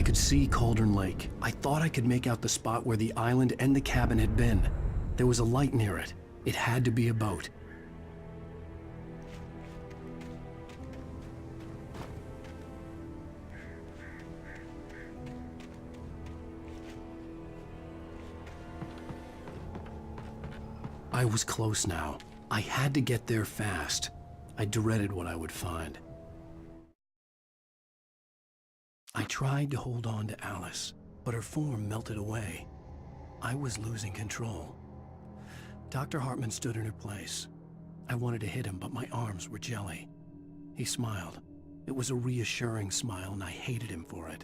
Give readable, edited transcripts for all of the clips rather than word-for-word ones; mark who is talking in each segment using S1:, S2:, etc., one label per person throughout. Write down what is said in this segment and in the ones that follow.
S1: could see Cauldron Lake. I thought I could make out the spot where the island and the cabin had been. There was a light near it. It had to be a boat. I was close now. I had to get there fast. I dreaded what I would find. I tried to hold on to Alice, but her form melted away. I was losing control. Dr. Hartman stood in her place. I wanted to hit him, but my arms were jelly. He smiled. It was a reassuring smile, and I hated him for it.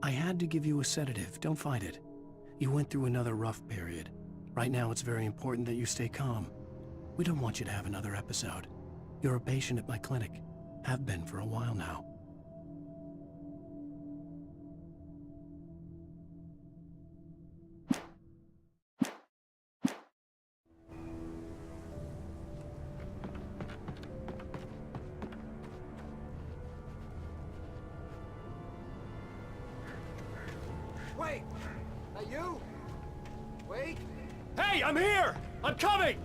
S1: I had to give you a sedative. Don't fight it. You went through another rough period. Right now, it's very important that you stay calm. We don't want you to have another episode. You're a patient at my clinic. Have been for a while now.
S2: Wait! That you? Wait!
S3: Hey, I'm here! I'm coming!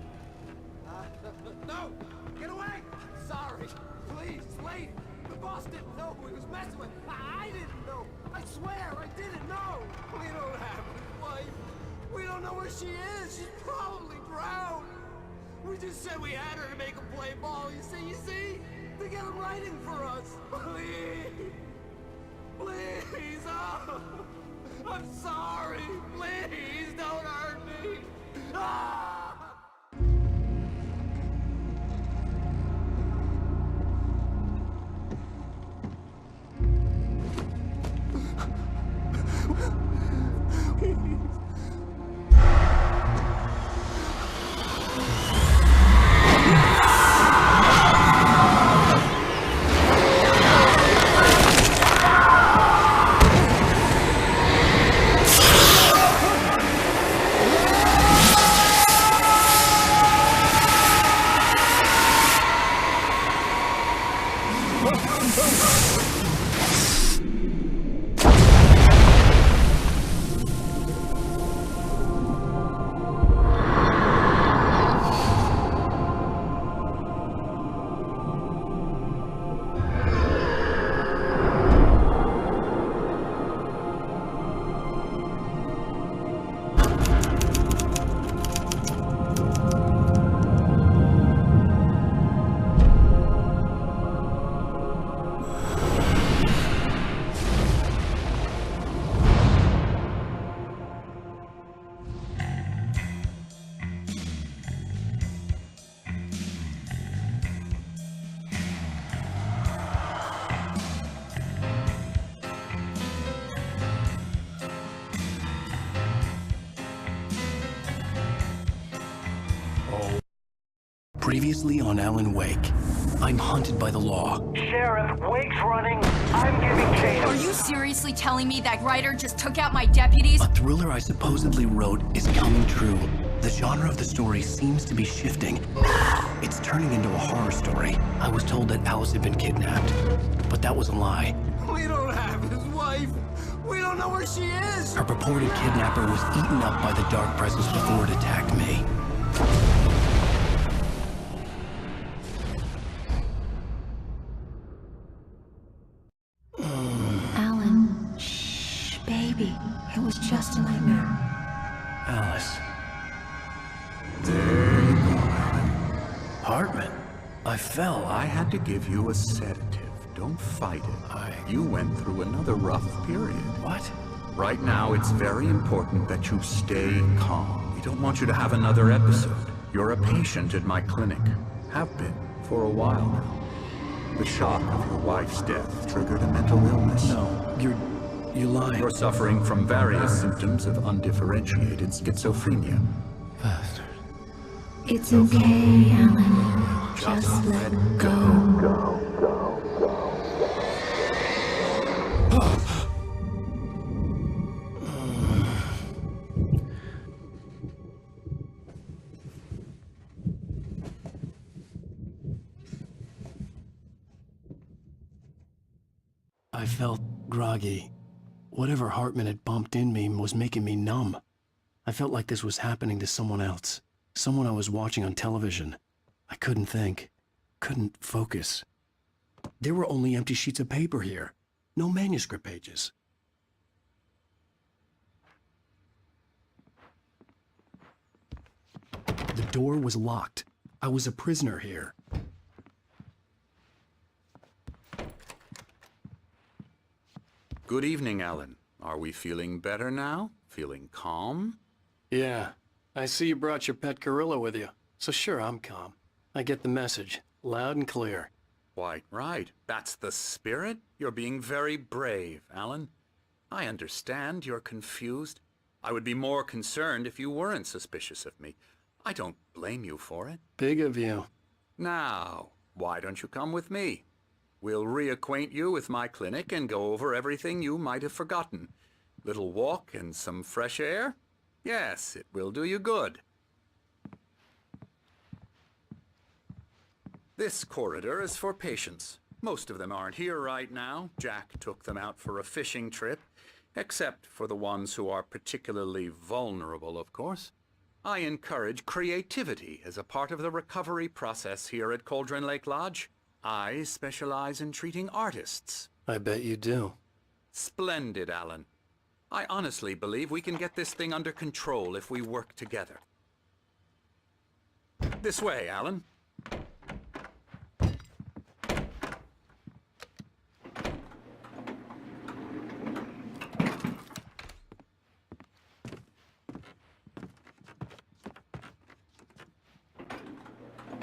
S2: No! Get away! Sorry! Please, wait! The boss didn't know who he was messing with! I didn't know! I swear, I didn't know! We don't have his wife! We don't know where she is! She's probably drowned! We just said we had her to make him play ball, you see? To get him writing for us! Please! Please! Oh! I'm sorry! Please don't hurt me! Ah!
S1: Previously on Alan Wake, I'm hunted by the law.
S4: Sheriff, Wake's running. I'm giving chase.
S5: Are you seriously telling me that Ryder just took out my deputies?
S1: A thriller I supposedly wrote is coming true. The genre of the story seems to be shifting. It's turning into a horror story. I was told that Alice had been kidnapped, but that was a lie.
S2: We don't have his wife! We don't know where she is!
S1: Her purported kidnapper was eaten up by the dark presence before it attacked me.
S6: Alan, shh, baby. It was just a nightmare.
S1: Alice.
S7: There you go, Alan.
S1: Hartman. I fell.
S7: I had to give you a sedative. Don't fight it. You went through another rough period.
S1: What?
S7: Right now, it's very important that you stay calm. We don't want you to have another episode. You're a patient at my clinic. Have been for a while now. The shock of your wife's death triggered a mental illness.
S1: No, you're lying.
S7: You're suffering from various symptoms of undifferentiated schizophrenia.
S1: Bastard.
S6: It's okay, Alan. Just let go.
S1: I felt groggy. Whatever Hartman had bumped in me was making me numb. I felt like this was happening to someone else. Someone I was watching on television. I couldn't think. Couldn't focus. There were only empty sheets of paper here. No manuscript pages. The door was locked. I was a prisoner here.
S7: Good evening, Alan. Are we feeling better now? Feeling calm?
S1: Yeah. I see you brought your pet gorilla with you. So sure, I'm calm. I get the message. Loud and clear.
S7: Quite right. That's the spirit. You're being very brave, Alan. I understand you're confused. I would be more concerned if you weren't suspicious of me. I don't blame you for it.
S1: Big of you.
S7: Now, why don't you come with me? We'll reacquaint you with my clinic and go over everything you might have forgotten. Little walk and some fresh air? Yes, it will do you good. This corridor is for patients. Most of them aren't here right now. Jack took them out for a fishing trip, except for the ones who are particularly vulnerable, of course. I encourage creativity as a part of the recovery process here at Cauldron Lake Lodge. I specialize in treating artists.
S1: I bet you do.
S7: Splendid, Alan. I honestly believe we can get this thing under control if we work together. This way, Alan.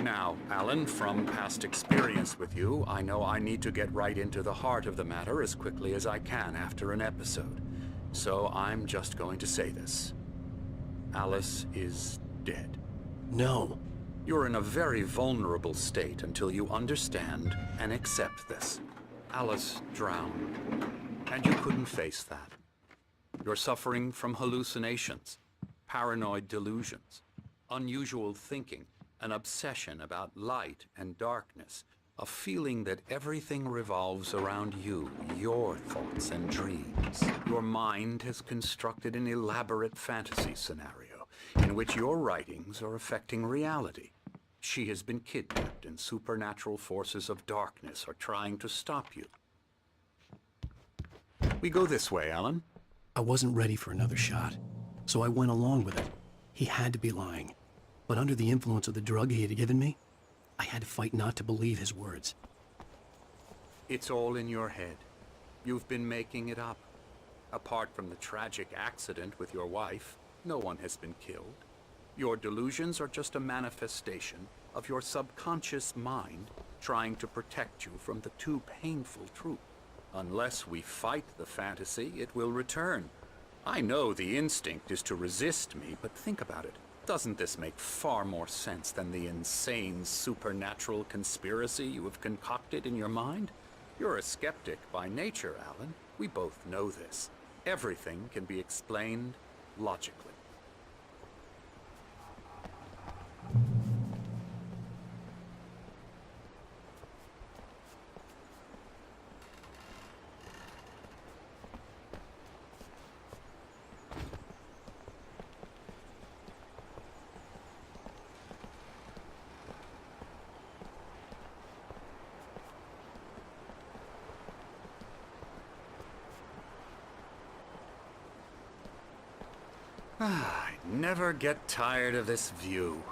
S7: Now, Alan, from past experience with you, I know I need to get right into the heart of the matter as quickly as I can after an episode. So I'm just going to say this. Alice is dead.
S1: No.
S7: You're in a very vulnerable state until you understand and accept this. Alice drowned, and you couldn't face that. You're suffering from hallucinations, paranoid delusions, unusual thinking, an obsession about light and darkness, a feeling that everything revolves around you, your thoughts and dreams. Your mind has constructed an elaborate fantasy scenario in which your writings are affecting reality. She has been kidnapped and supernatural forces of darkness are trying to stop you. We go this way, Alan.
S1: I wasn't ready for another shot, so I went along with it. He had to be lying. But under the influence of the drug he had given me, I had to fight not to believe his words.
S7: It's all in your head. You've been making it up. Apart from the tragic accident with your wife, no one has been killed. Your delusions are just a manifestation of your subconscious mind trying to protect you from the too painful truth. Unless we fight the fantasy, it will return. I know the instinct is to resist me, but think about it. Doesn't this make far more sense than the insane supernatural conspiracy you have concocted in your mind? You're a skeptic by nature, Alan. We both know this. Everything can be explained logically. I never get tired of this view.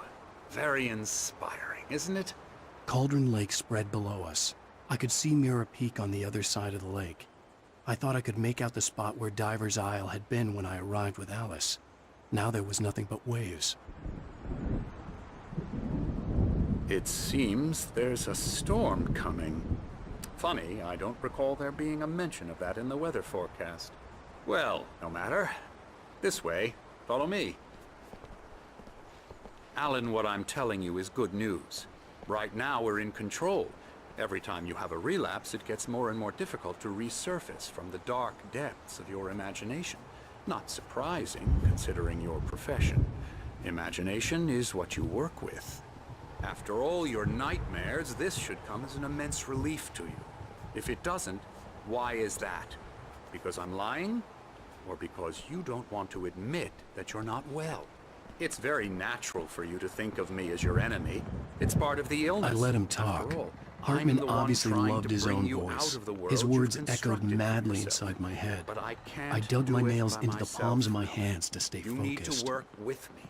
S7: Very inspiring, isn't it?
S1: Cauldron Lake spread below us. I could see Mirror Peak on the other side of the lake. I thought I could make out the spot where Diver's Isle had been when I arrived with Alice. Now there was nothing but waves.
S7: It seems there's a storm coming. Funny, I don't recall there being a mention of that in the weather forecast. Well, no matter. This way. Follow me. Alan, what I'm telling you is good news. Right now we're in control. Every time you have a relapse, it gets more and more difficult to resurface from the dark depths of your imagination. Not surprising, considering your profession. Imagination is what you work with. After all your nightmares, this should come as an immense relief to you. If it doesn't, why is that? Because I'm lying? Or because you don't want to admit that you're not well? It's very natural for you to think of me as your enemy. It's part of the illness.
S1: I let him
S7: After
S1: talk.
S7: all,
S1: Hartman
S7: I'm the one
S1: obviously
S7: trying
S1: loved
S7: to
S1: his
S7: bring
S1: own
S7: you out
S1: voice.
S7: of the world
S1: His
S7: you've
S1: words echoed
S7: constructed for
S1: madly
S7: yourself.
S1: inside my head.
S7: But I can't
S1: I dug my
S7: do it
S1: nails
S7: by
S1: into the
S7: myself.
S1: palms of my hands to stay
S7: You
S1: focused.
S7: need to work with me.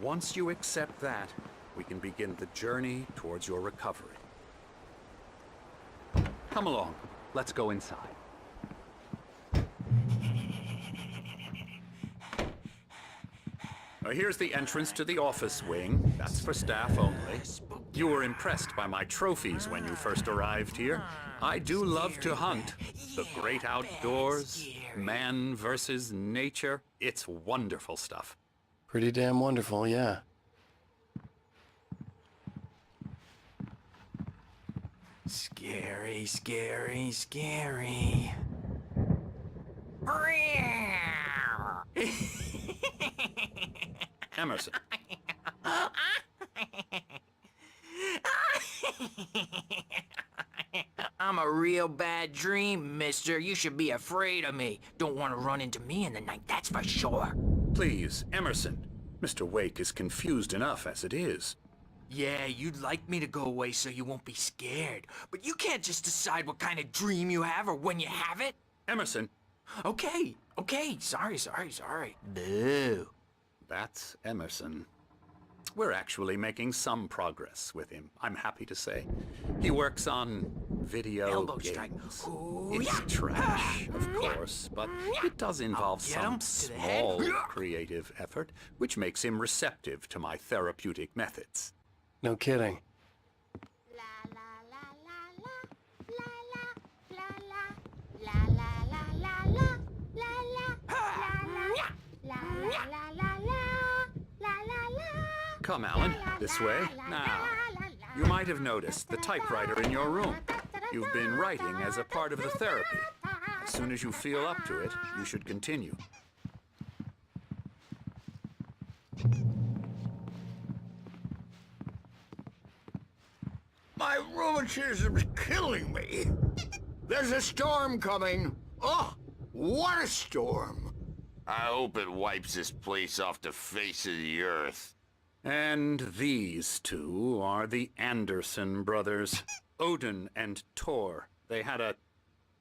S7: Once you accept that, we can begin the journey towards your recovery. Come along. Let's go inside. Here's the entrance to the office wing. That's for staff only. You were impressed by my trophies when you first arrived here. I do love to hunt. The great outdoors, man versus nature. It's wonderful stuff.
S1: Pretty damn wonderful, yeah.
S2: Scary, scary, scary.
S7: Emerson.
S2: I'm a real bad dream, mister. You should be afraid of me. Don't want to run into me in the night, that's for sure.
S7: Please, Emerson. Mr. Wake is confused enough as it is.
S2: Yeah, you'd like me to go away so you won't be scared. But you can't just decide what kind of dream you have or when you have it.
S7: Emerson,
S2: Okay, sorry. Boo.
S7: that's Emerson. We're actually making some progress with him, I'm happy to say. He works on video
S2: Elbow strike.
S7: games.
S2: Ooh,
S7: It's
S2: yeah.
S7: trash, of course, but it does involve
S2: Get him
S7: some
S2: to the head.
S7: small creative effort, which makes him receptive to my therapeutic methods.
S1: No kidding.
S7: Come, Alan, this way. Now, you might have noticed the typewriter in your room. You've been writing as a part of the therapy. As soon as you feel up to it, you should continue.
S8: My rheumatism's killing me. There's a storm coming. Oh, what a storm.
S9: I hope it wipes this place off the face of the earth.
S7: And these two are the Anderson brothers, Odin and Tor. They had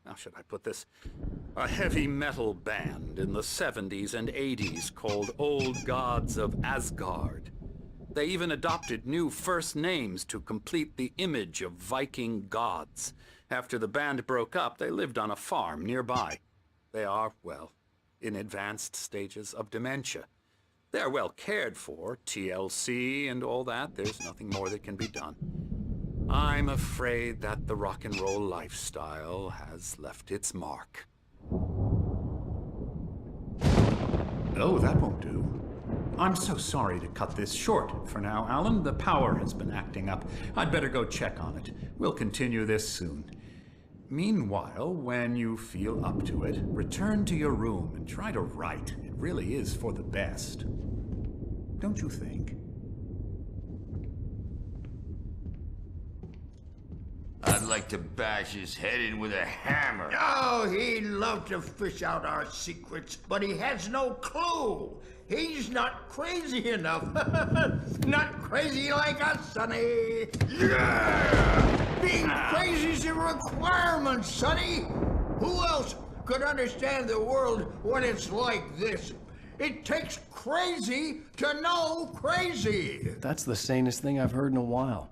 S7: how should I put this? A heavy metal band in the 70s and 80s called Old Gods of Asgard. They even adopted new first names to complete the image of Viking gods. After the band broke up, they lived on a farm nearby. They are, well, in advanced stages of dementia. They're well cared for, TLC and all that. There's nothing more that can be done. I'm afraid that the rock and roll lifestyle has left its mark.
S10: Oh, that won't do. I'm so sorry to cut this short for now, Alan. The power has been acting up. I'd better go check on it. We'll continue this soon. Meanwhile, when you feel up to it, return to your room and try to write. It really is for the best. Don't you think?
S9: I'd like to bash his head in with a hammer.
S8: Oh, he'd love to fish out our secrets, but he has no clue. He's not crazy enough. Not crazy like us, Sonny. Yeah! Being crazy's a requirement, Sonny. Who else could understand the world when it's like this? It takes crazy to know crazy.
S1: That's the sanest thing I've heard in a while.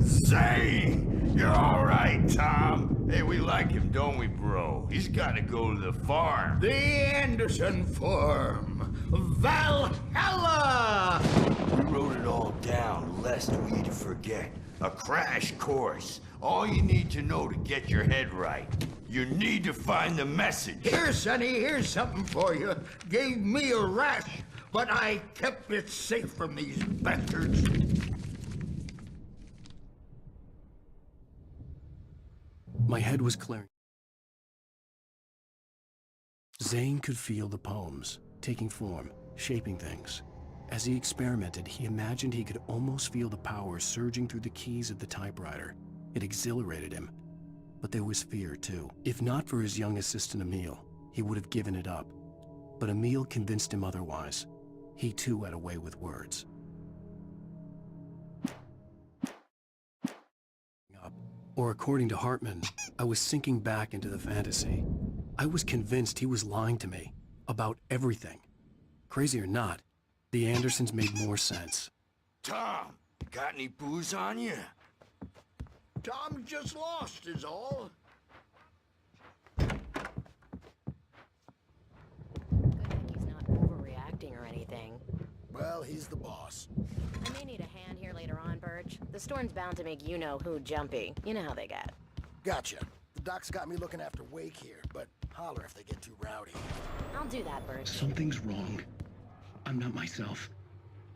S9: Zane! You're all right, Tom. Hey, we like him, don't we, bro? He's got to go to the farm.
S8: The Anderson Farm. Valhalla!
S9: We wrote it all down, lest we'd forget. A crash course. All you need to know to get your head right. You need to find the message.
S8: Here, Sonny, here's something for you. Gave me a rash, but I kept it safe from these bastards.
S1: My head was clearing. Zane could feel the poems, taking form, shaping things. As he experimented, he imagined he could almost feel the power surging through the keys of the typewriter. It exhilarated him. but there was fear too. If not for his young assistant Emil, he would have given it up. But Emil convinced him otherwise. He too had a way with words. Or according to Hartman, I was sinking back into the fantasy. I was convinced he was lying to me about everything. Crazy or not, the Andersons made more sense.
S9: Tom, got any booze on you?
S8: Tom just lost is all.
S11: Good thing he's not overreacting or anything.
S2: Well, he's the boss.
S11: I may need a hand here later on, Birch. The storm's bound to make you-know-who jumpy. You know how they get.
S2: Gotcha. The doc's got me looking after Wake here, but holler if they get too rowdy.
S11: I'll do that, Birch.
S1: Something's wrong. I'm not myself.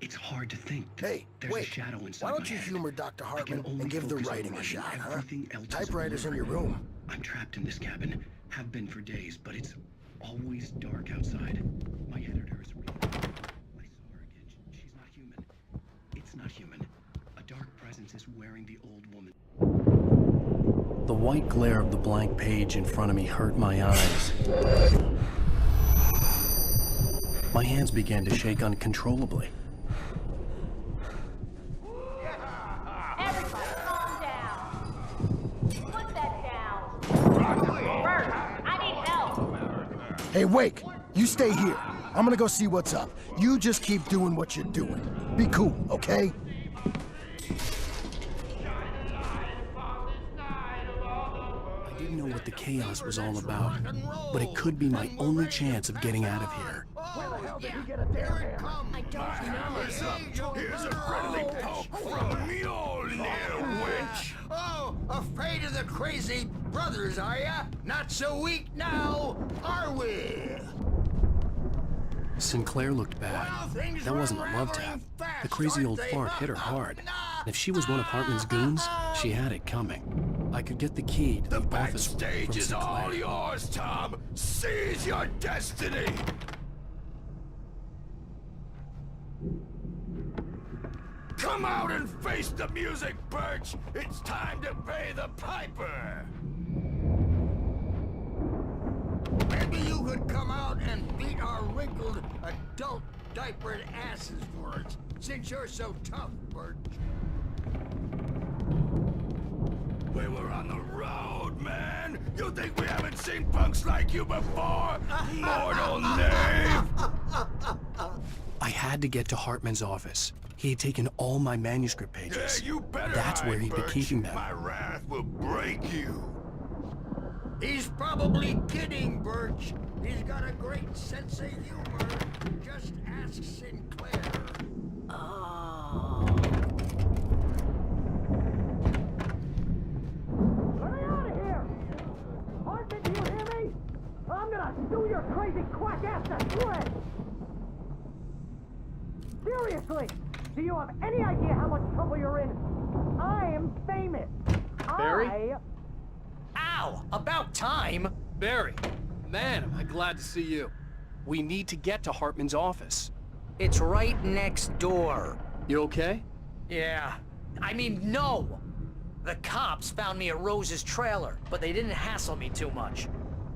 S1: It's hard to think.
S2: Hey,
S1: There's
S2: wait.
S1: a shadow inside
S2: Why don't
S1: my
S2: you
S1: head.
S2: humor Dr.
S1: I can
S2: Hartman
S1: only
S2: and give the
S1: focus on
S2: writing a
S1: writing.
S2: shot, huh?
S1: Everything else is
S2: Typewriter's in your
S1: blurry.
S2: room.
S1: I'm trapped in this cabin. Have been for days, but it's always dark outside. My editor is real. I saw her again. She's not human. It's not human. A dark presence is wearing the old woman. The white glare of the blank page in front of me hurt my eyes. My hands began to shake uncontrollably.
S11: Everybody, calm down. Put that down. Birch, I need help.
S2: Hey, Wake, you stay here. I'm gonna go see what's up. You just keep doing what you're doing. Be cool, okay?
S1: I didn't know what the chaos was all about, but it could be my only chance of getting out of here.
S8: Where the hell did he get a damn hammer?
S11: I don't know.
S9: Here's a friendly poke from Mjolnir, wench!
S8: Oh, afraid of the crazy brothers, are ya? Not so weak now, are we?
S1: Sinclair looked bad. That wasn't a love tap. The crazy old fart hit her hard. And if she was one of Hartman's goons, she had it coming. I could get the key to the office from
S9: Backstage is all
S1: Sinclair.
S9: yours, Tom. Seize your destiny. Come out and face the music, Birch. It's time to pay the piper.
S8: Maybe you could come out and beat our wrinkled, adult, diapered asses for us, since you're so tough, Birch.
S9: We were on the road, man. You think we haven't seen punks like you before? Mortal knave!
S1: I had to get to Hartman's office. He had taken all my manuscript
S9: Yeah,
S1: pages.
S9: you better
S1: That's where
S9: hide,
S1: he'd be
S9: Birch.
S1: keeping them.
S9: My wrath will break you.
S8: He's probably kidding, Birch. He's got a great sense of humor. Just ask Sinclair.
S11: Oh.
S12: Let me out of here! Hartman, do you hear me? I'm gonna sue your crazy quack ass to shreds! Seriously, do you have any idea how much trouble you're in? I am famous.
S3: Barry?
S12: Ow!
S3: About time! Barry, man, am I glad to see you. We need to get to Hartman's office.
S12: It's right next door.
S3: You okay?
S12: Yeah. I mean, no! The cops found me at Rose's trailer, but they didn't hassle me too much.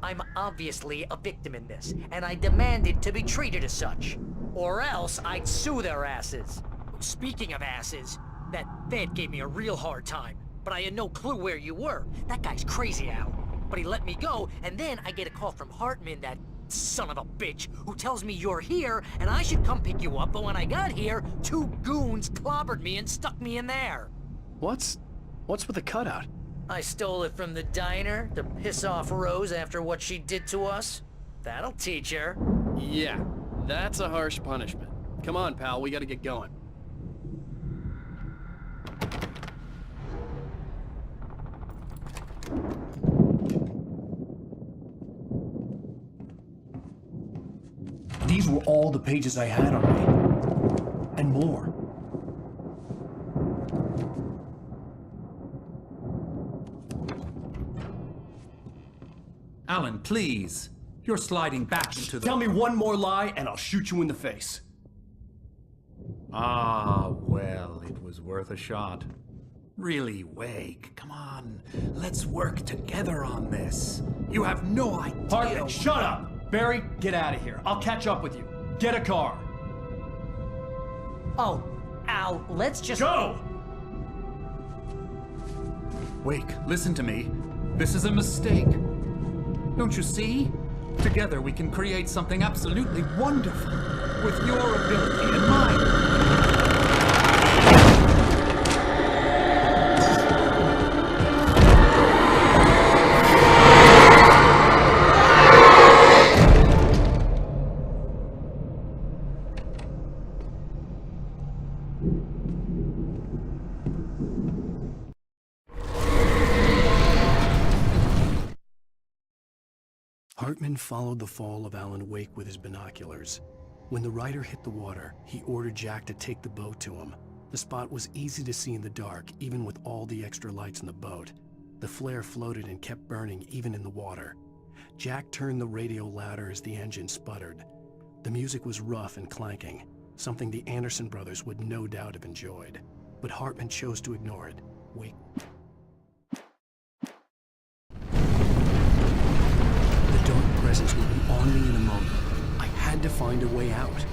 S12: I'm obviously a victim in this, and I demanded to be treated as such. Or else I'd sue their asses. Speaking of asses, that Fed gave me a real hard time, but I had no clue where you were. That guy's crazy, Al. But he let me go, and then I get a call from Hartman, that son of a bitch, who tells me you're here, and I should come pick you up, but when I got here, 2 goons clobbered me and stuck me in there.
S1: What's with the cutout?
S12: I stole it from the diner to piss off Rose after what she did to us. That'll teach her.
S3: Yeah, that's a harsh punishment. Come on, pal, we gotta get going.
S1: These were all the pages I had on me. And more.
S10: Alan, please. You're sliding back into the...
S1: Tell me one more lie and I'll shoot you in the face.
S10: Ah, well, it was worth a shot. Really, Wake, come on. Let's work together on this. You have no idea.
S3: Hartman, shut up! Barry, get out of here. I'll catch up with you. Get a car.
S12: Oh, Al, let's just...
S3: Go!
S10: Wake, listen to me. This is a mistake. Don't you see? Together we can create something absolutely wonderful. With your ability and mine.
S1: Hartman followed the fall of Alan Wake with his binoculars. When the Rider hit the water, he ordered Jack to take the boat to him. The spot was easy to see in the dark, even with all the extra lights in the boat. The flare floated and kept burning even in the water. Jack turned the radio louder as the engine sputtered. The music was rough and clanking, something the Anderson brothers would no doubt have enjoyed. But Hartman chose to ignore it. Wake. The dark presence would be on me in a moment. I had to find a way out.